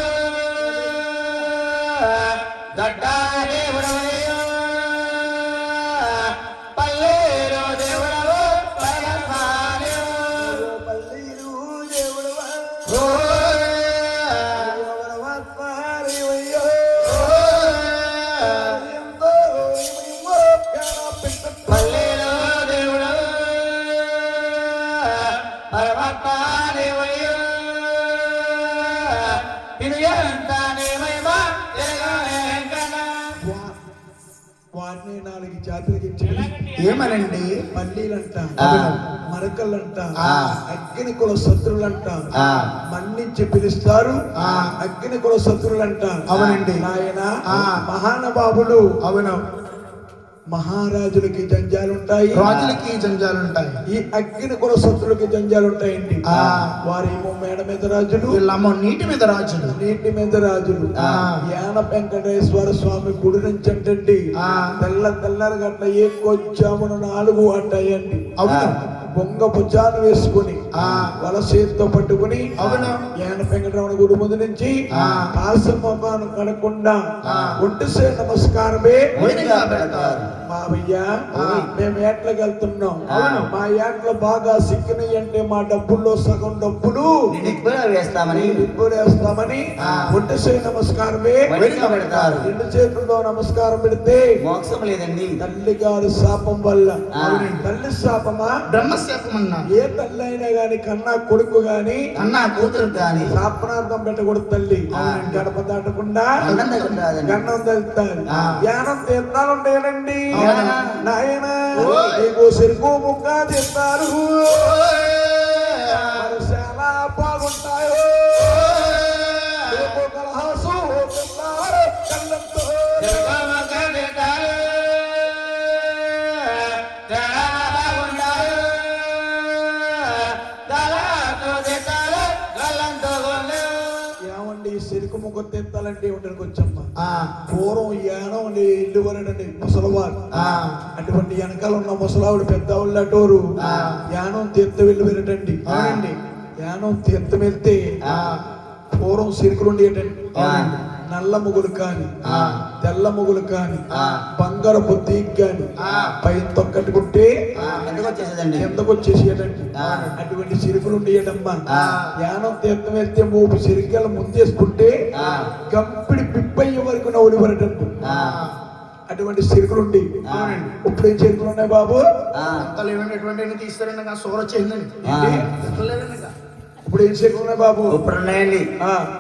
అయ్యో ఎంతో వారిని 4 జాతులకి ఇచ్చి ఏమనండి పల్లీలంట ఆ. మరకలంట ఆ. అగ్ని కుల శత్రులంట ఆ. మన్నించి పిలుస్తారు ఆ. అగ్ని కుల శత్రులంట అవునండి. నాయన ఆ. మహానుభావులు అవును మహారాజులకి జంజాలుంటాయి రాజులకి జంజాలుంటాయి ఈ అగ్ని కుల శత్రులకి జంజాలుంటాయండి ఆ. వారేమో మేడ మీద రాజులు వీళ్ళమ్మ నీటి మీద రాజులు నీటి మీద రాజులు ఆ. యాన వెంకటేశ్వర స్వామి గుడి నుంచి అంటండి ఆ. తెల్లరి గట్ల ఏ కొచ్చామున 4 అంటాయండి అవును బొంగ భుజాన్ని వేసుకుని వల చేతితో పట్టుకుని అవును. యాన వెంకటరమణ గుడి ముందు నుంచి కాసమ్మను కడకుండా ఒంటిసే నమస్కారమే వైదిగా పెడతారు. మావయ్య మేము ఏట్లకి వెళ్తున్నాం. అవును. మా ఏట్లో బాగా సిక్కినాయి అంటే మా డబ్బుల్లో సగం డబ్బులు వేస్తామని వేస్తామని ఒంటిసే నమస్కారమే వైదిగా పెడతారు. రెండు చేతుల్లో నమస్కారం పెడితే మోక్షం లేదండి. తల్లి గారి శాపం వల్ల తల్లి శాపమా బ్రహ్మశాపం అన్నా. ఏ తల్లి అయినా గాని కన్నా కొడుకు గాని అన్నా కూతురు కానీ శాపనార్థం పెట్టకూడదు తల్లి. గడప దాటకుండా గండం తగులుతాదండి. గండం తగ్గుతారు. ధ్యానం తీర్థాలు ఉండేనండి అవునా? నాయన నీకు చెరుకు ముక్క తీస్తారు చాలా బాగుంటాయో రేపు కలహాసు తిన్నారు కళ్ళంతో ఏమండి చెరుకు ముక్క తింటాలంటే ఉండడానికి వచ్చమ్మా పూర్వం యానం ఇల్లు వరడండి ముసలివారు అటువంటి వెనకాల ఉన్న ముసలావిడ పెద్దవాళ్ళు అటోరు యానం తీర్థం వెళ్ళి వెళ్ళటండి అవునండి. యానం తీర్థం వెళ్తే పూర్వం సిరుకులు ఉండేటండి నల్ల ముగ్గులు కాని తెల్ల ముగ్గులు కాని బంగారపు తీగ కాని పై తొక్కట్టుకుంటే ఎందుకు వచ్చేసేదండి. ఎందుకు వచ్చేసేటండి అటువంటి సిరుకులు ఉండేటమ్మా యానం తీర్థం వెళ్తే మూపు సిరికలు ముందేసుకుంటే గంపిడి పిప్పయ్య వరకు నవ్వులు పడటండి అటువంటి సిరుకులుండి. ఇప్పుడు ఏం సిరుకులు ఉన్నాయి బాబు? అంతలు ఏమంటే ఎటువంటి తీస్తారండి నాకు సోర వచ్చిందండి. ఇప్పుడు ఏం సిరుకులు ఉన్నాయి బాబు? ఇప్పుడు ఉన్నాయండి.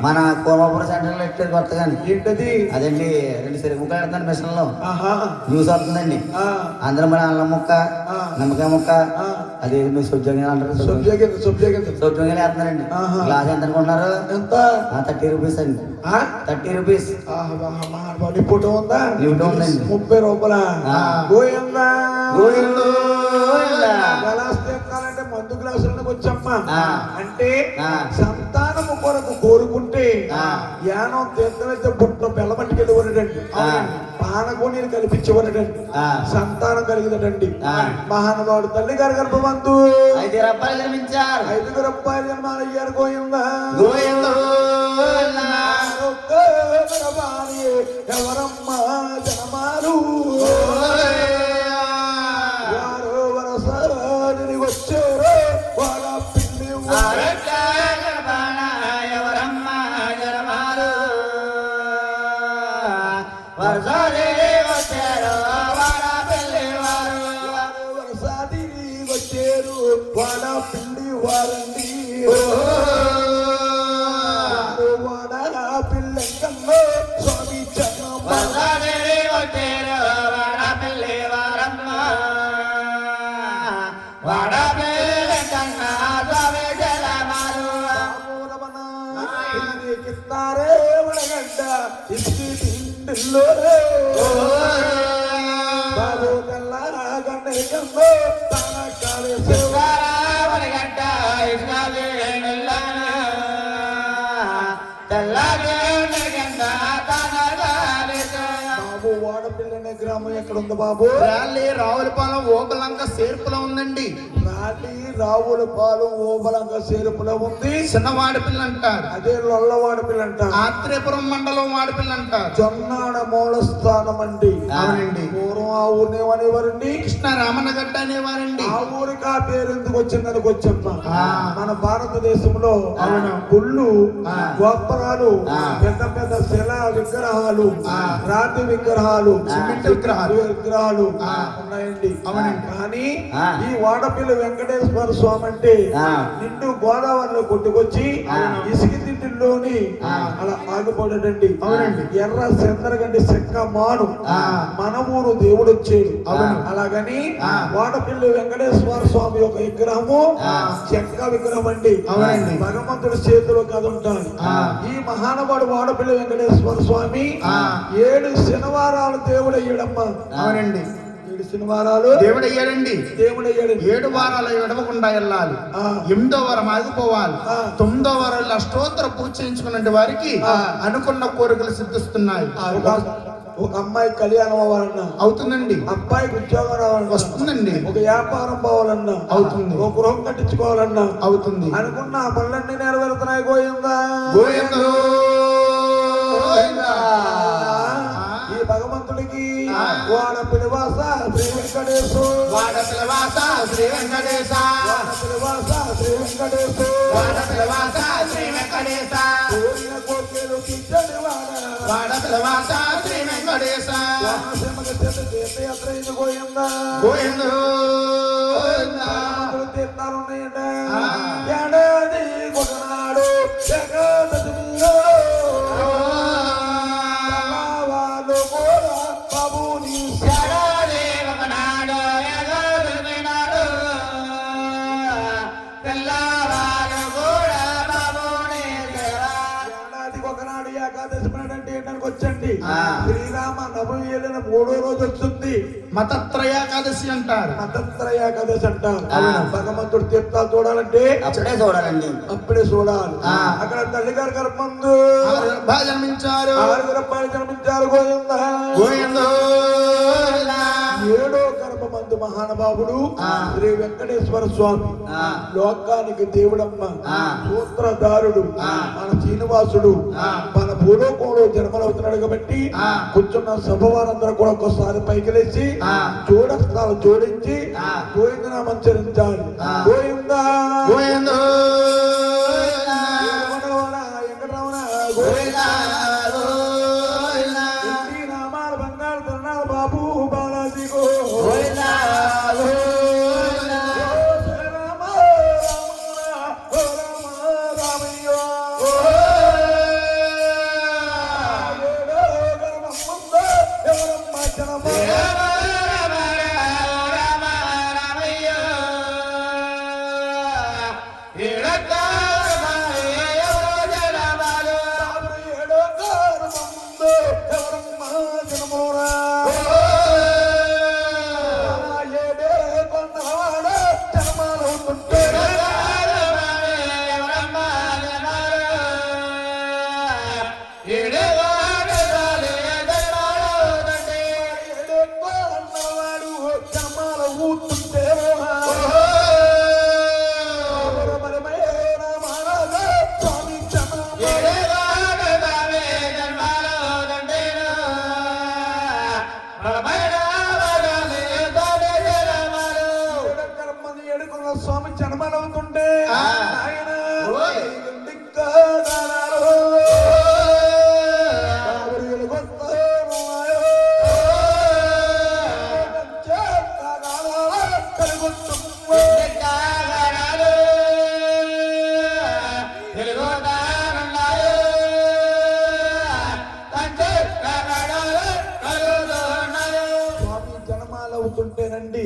మన కోమాపురం సెంటర్ లో ఎట్టారు కొత్తగాని. ఏంటది? అదండి 2 సరి ముక్కలు పెడతాను మిషన్ లో ఆహా జ్యూస్ వస్తుందండి. అందరూ మన అల్లం ముక్క నిమ్మకాయ ముక్క అది మీరు సొజ్జంగా అంటారు. సొజ్జంగా వేస్తున్నారండి. గ్లాస్ ఎంత అనుకుంటున్నారు? ఎంత? 30 రూపీస్ అండి. 30 రూపీస్. ఇప్పుడు ఉందా? ఇప్పుడు ఉందండి. 30 రూపాయల గోయిందా? గ్లాస్ తెచ్చాలంటే మందు గ్లాసులకు వచ్చమ్మా. అంటే సంతానము కొరకు కోరుకుంటే యానం తీర్థమైతే బుట్టలో బెల్లమట్టుకెళ్ళి వరడండి. పానకోణిని కల్పించవరడండి. సంతానం కలిగినటండి. మహానుభావుడు తల్లి గారి గర్భవంతు 5 రూపాయలు నిర్మించారు. 5 రూపాయలు జన్మాలు అయ్యారు. గోయిందా ఎవరమ్మా జనమాలు వారు వరసాని వచ్చారు వాళ్ళ పిల్లి వరసాని వచ్చారు వాళ్ళ పిల్లి వారండి వాడ పిల్లెక్కల్లో స్వామి చన్నమ్మ కిస్తారే ఉడగడ్డ ఇస్కి తిండిల్లో బాబు కల్లా గండెల్లో తన కాలే బాబు వాడపిల్లనే గ్రామం ఎక్కడ ఉంది బాబు? రాళ్ళి రావులపాలెం ఓకలంక సేర్పులో ఉందండి. రాలి రావులపాలెం ఓబలంక సేరుపులో ఉంది. చిన్న వాడిపిల్ల అంటారు. అదే లొల్ల వాడపిల్ల అంటారు. ఆత్రేయపురం మండలం వాడిపిల్ల అంటారు. జొన్నాడ మూల స్థానం అండి. అవునండి. పూర్వం ఆ ఊరిని ఏమనేవారండి? కృష్ణ రామన్నగడ్డ అనేవారండి. ఆ ఊరికి ఆ పేరు ఎందుకు వచ్చిందని వచ్చమ్మా. మన భారతదేశంలో గుళ్ళు గోపురాలు పెద్ద పెద్ద శిలా విగ్రహాలు రాతి విగ్రహాలు సిమెంట్ విగ్రహాలు ఉన్నాయండి. కానీ ఈ వాడపిల్ల వెంకటేశ్వర స్వామి అంటే నిండు గోదావరిలో కొట్టుకొచ్చి ఇసుక తిండిలోని అలా ఆగిపోయాడండి. అవునండి. ఎర్ర చంద్రగండి చెక్క మాను మన ఊరు దేవుడు వచ్చాడు. అలాగని వాడపిల్లి వెంకటేశ్వర స్వామి యొక్క విగ్రహము చెక్క విగ్రహం అండి. అవునండి. భగవంతుడి చేతిలో కథ ఉంటాడు. ఈ మహానుభావుడు వాడపిల్లి వెంకటేశ్వర స్వామి 7 శనివారాలు దేవుడు అయ్యాడమ్మా. అవునండి. 7 శనివారాలు దేవుడు అయ్యాడండి. 7 వారాలు విడవకుండా వెళ్ళాలి. 8వ వారం ఆగిపోవాలి. 9వ వారం అష్టోత్తర పూజ చేయించుకున్న వారికి అనుకున్న కోరికలు సిద్ధిస్తున్నాయి. ఒక అమ్మాయి కళ్యాణం అవ్వాలన్నా అవుతుందండి. అబ్బాయికి ఉద్యోగం రావాలన్నా వస్తుందండి. ఒక వ్యాపారం పోవాలన్నా అవుతుంది. ఒక గృహం కట్టించుకోవాలన్నా అవుతుంది. అనుకున్న ఆ పనులన్నీ నెరవేరుతున్నాయి గోయిందా గోవిందో ఈ భగవంతుడికి వాడ పిలివాస శ్రీ వెంకటేశు వాడ పిలవాస శ్రీ వెంకటేశ వాడ పిలివాస శ్రీ వెంకటేశు వాడ పిలవాస శ్రీ వెంకటేశ కోరిన కోరికలు తీర్చని వాడ పిలవాస శ్రీ వెంకటేశ తీర్థయాత్ర ఇది గోయిందా గోవిందో తీర్థాలు ఉన్నాయంట ఏడాది ఒకనాడు ఏకాదశిలో వాళ్ళు కూడా బాబుని ఏడాదికి ఒకనాడు ఏకాదశి అంటే ఏంటనికి వచ్చండి శ్రీరామ నవమి వెళ్ళిన 3వ రోజు వస్తుంది మతత్రయాకాదశి అంటారు. మతత్ర ఏకాదశి అంటారు. భగవంతుడు తీర్థాలు చూడాలంటే అప్పుడే చూడాలండి. అప్పుడే చూడాలి. అక్కడ తల్లిగారి గర్భందు బాగా జన్మించారు. 6 గర్భాలు జన్మించారు గోవిందా గోవిందో 7వ గర్భమందు మహానుభావుడు శ్రీ వెంకటేశ్వర స్వామి లోకానికి దేవుడమ్మ సూత్రధారుడు మన శ్రీనివాసుడు మన భూలోకంలో జన్మలవుతున్నాడు కాబట్టి కూర్చున్న సభ వారందరూ కూడా ఒక్కసారి పైకి లేచి చూడస్థాలు జోడించి గోవిందనామం చరించాలి. గోవిందా గోవిందో వెంకటరమణ గోవిందా నామాలు బంగారు తిరునాడు బాబు బాలాజీ గో స్వామి జన్మలవుతుంటే ఆయన అవుతుంటేనండి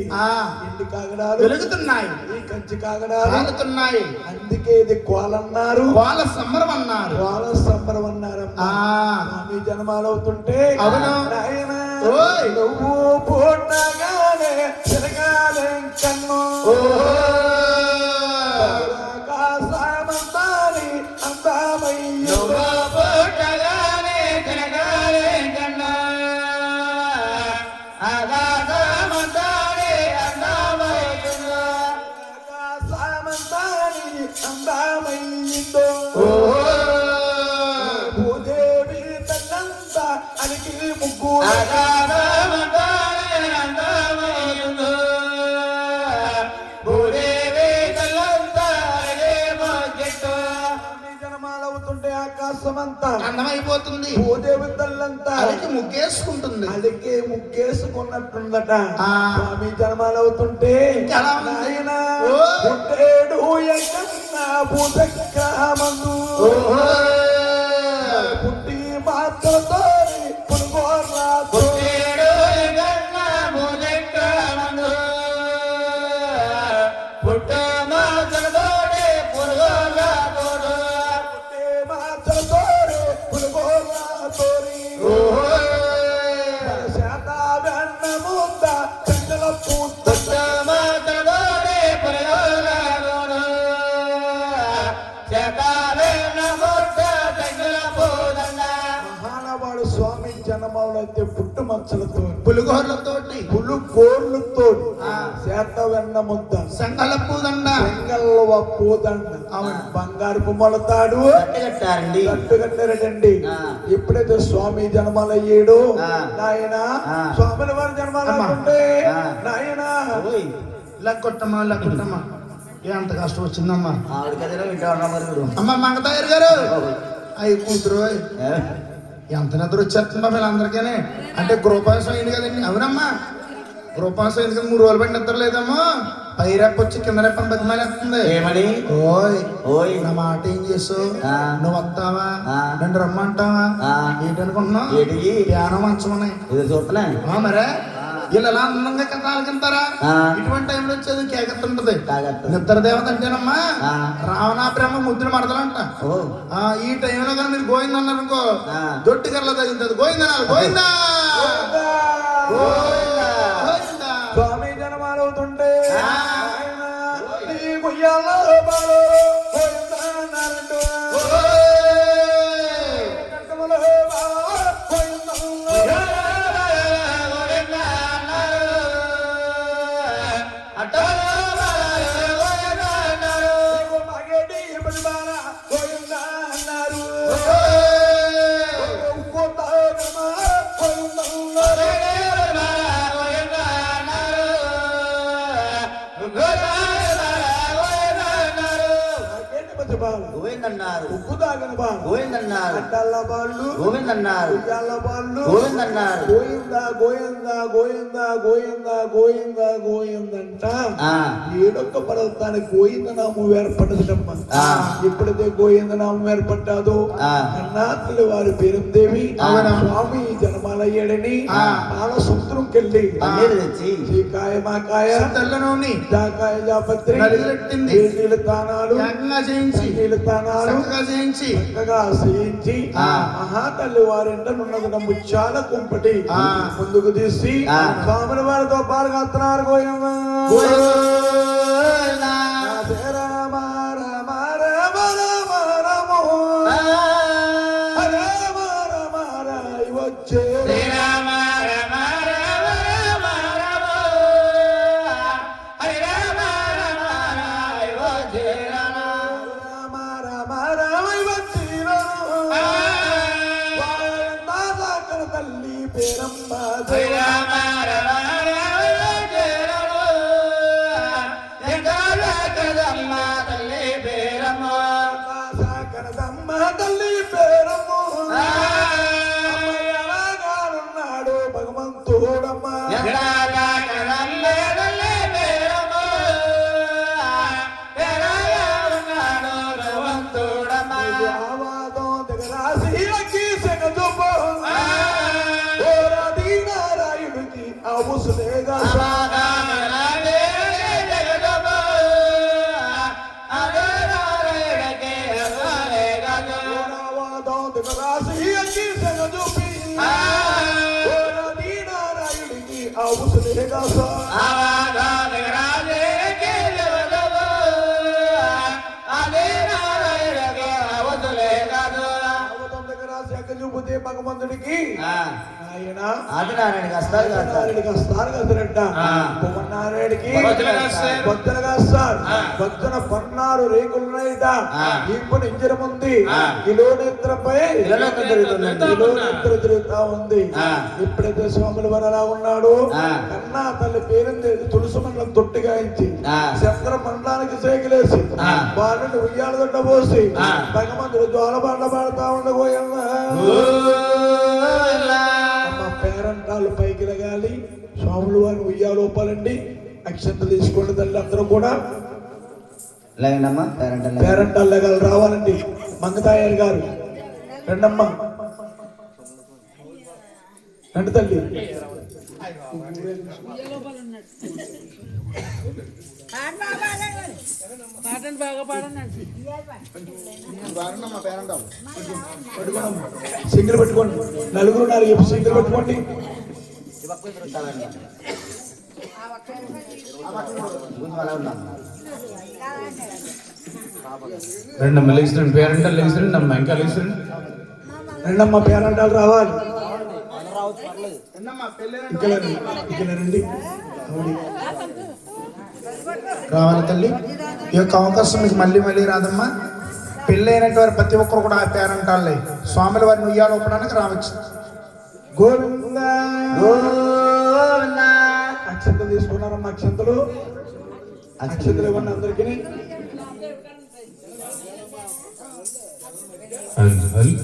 ఇంటి కాగడాలు వెలుగుతున్నాయి. ఈ కంచి కాగడాలు వెలుగుతున్నాయి. అందుకే ఇది కోలన్నారు, కోల సంబరం అన్నారు. కోల సంబరం అన్నారు. స్వామి జన్మాలు అవుతుంటే అవును నాయన ఓయ్ నువ్వు పుట్టగానే తిరగాలే కన్ను ఆకాశమంతాని అంతమయ్యో అందమయ్యిందో భూదేవి తల్లంతా అలికి ముగ్గు జనమాలవుతుంటే ఆకాశమంతా అందమైపోతుంది. భూదేవి తల్లంతా అలికి ముగ్గేసుకుంటుంది. అలికి ముగ్గేసుకున్నట్టుందట. స్వామి జన్మాలవుతుంటే నాయన పుట్టేడు ఎక్కన్నా భూచక్రమందు పుట్టి మాత్రతో పునుగోర్రా Bye. అయితే పుట్టు మచ్చలతో పులిగోర్లతోటి పులుగోర్లతో చేత వెన్న ముద్ద సంగలపు దండ చెంగల్వ పూదండ బంగారుపు మొలతాడు కట్టారండి. కట్టు కట్టారటండి. ఎప్పుడైతే స్వామి జన్మలయ్యాడు నాయన స్వామిని వారి జన్మలకుంటే నాయన లక్కొట్టమ్మా లక్కొట్టమ్మా ఎంత కష్టం వచ్చిందమ్మా. ఆవిడ కథలో వింటా ఉన్నా మరి వీడు. అమ్మ మంగతాయర్ గారు అయ్యి కూతురు ఎంత నిద్ర వచ్చేస్తుందా వీళ్ళందరికీ. అంటే గృహపాసం అయింది కదండి. అవునమ్మా గృహపాసం అయింది కదా, 3 రోజులు బట్టి నిద్ర లేదమ్మా. పై రెప్ప వచ్చి కింద రెప్పని బతిమాలేస్తుంది. ఏమని? ఓయ్ ఓయ్ నా మాట ఏం చేసావు, నువ్వు వస్తావా, ఆ. నన్ను రమ్మంటావా, ఏంటనుకుంటున్నావు, ఏటికి? ధ్యానం మంచమని. ఇది చూస్తున్నా. మరే వీళ్ళు ఎలా అందంగా కథాలకింటారా. ఇటువంటి టైంలో వచ్చేది కేకెత్తుంటది. నిద్ర దేవత అంటేనమ్మా రావణ బ్రహ్మ ముద్దులు మడతలంట. ఈ టైంలో కానీ మీరు గోవింద అన్నారు అనుకో, దొడ్డి కర్ల తగ్గుతుంది. గోవిందనాలు గోవిందా స్వామి జన్మాలవుతుంటే గోవిందన్నారు. ఉప్పు తాగని బాలు గోవిందన్నారు. అడ్డల్ల బాళ్ళు గోవిందన్నారు. ఉయ్యాల బాళ్ళు గోవిందన్నారు. గోయిందా గోయిందా గోయిందా గోయిందా గోయిందా గోయిందంట. ఏడొక్క పర్వతానికి గోయింద నామం ఏర్పడ్డదమ్మా. ఎప్పుడైతే గోయింద నామం ఏర్పడ్డాదో కన్నాతల్లి వారి పేరుదేవి స్వామి జన్మాలయ్యాడని పాల సముద్రంకెళ్ళి శ్రీకాయ మాకాయ తెల్లనూని జాకాయ జాపత్రి నడిగలెట్టింది. నీళ్ళ తానాలు చేయించి నీళ్ళ తానాలు చేయించి చక్కగా చేయించి మహాతల్లి వారింట ఉన్నది ముచ్చాల కుంపటి ముందుకు తీసి స్వాముల వారితో పాటుగా వస్తున్నారు. గోయమ్మ వచ్చే తల్లి పేరమ్మ కనదమ్మ తల్లి పేరమ్మ ఎలాగానున్నాడు భగవంతుడమ్మ. ఆవాదం దిగరాసి గీసెగదుపో నారాయణుడికి అవుసులేగా చూపి నారాయణుడికి అవుసులేగా చూపితే భగవంతుడికి ఆయన ఆదినారాయణకి వస్తారు కదా. నారాయణకి వస్తారు కదరంట. నారాయణకి బొత్తలుగా వస్తారు. బొత్తన పన్నారు రేకులున్నాయిట. ఇప్పుడు ఇంజనం ఉంది. కిలోనేత్రపై కిలోనేత్ర తిరుగుతా ఉంది. ఎప్పుడైతే స్వాముల వారు అలా ఉన్నాడు కన్నా తల్లి పేరుంది తులసి మండలం తొట్టిగా ఇచ్చి చంద్ర మండలానికి సేకలేసి వాళ్ళని ఉయ్యాల దొడ్డ పోసి భగవంతుడు జోలబాండ పాడుతా ఉండబోయమ్మా. పేరంటాలు పైకి లగాలి. స్వాములు వారిని ఉయ్యాలోపాలండి. అక్షంతలు తీసుకోండి తల్లి అందరూ కూడా. పేరంటాలు లగాలి రావాలండి. మంగతాయర్ గారు రెండమ్మ రెండు తల్లి. సింగిల్ పెట్టుకోండి. నలుగురు 4 సింగిల్ పెట్టుకోండి. రెండమ్మ లేచిరండి. పేరంటాలు లేచిరండి. అమ్మ ఇంకా లేచిరండి. రెండమ్మ పేరంటాలు రావాలి. ఏందమ్మా, పెళ్ళైన ఇక్కడ రండి, ఇక్కడ రండి. రావాలి తల్లి. ఈ యొక్క అవకాశం మీకు మళ్ళీ మళ్ళీ రాదమ్మా. పెళ్ళైనటువంటి వారు ప్రతి ఒక్కరు కూడా ఆ పేరంటాళ్ళే స్వాముల వారిని ఉయ్యాలు ఒప్పడానికి రావచ్చు. గోవింద గోవింద. అక్షంతలు తీసుకున్నారమ్మా. అక్షంతలు ఇవ్వండి అందరికీ. హల్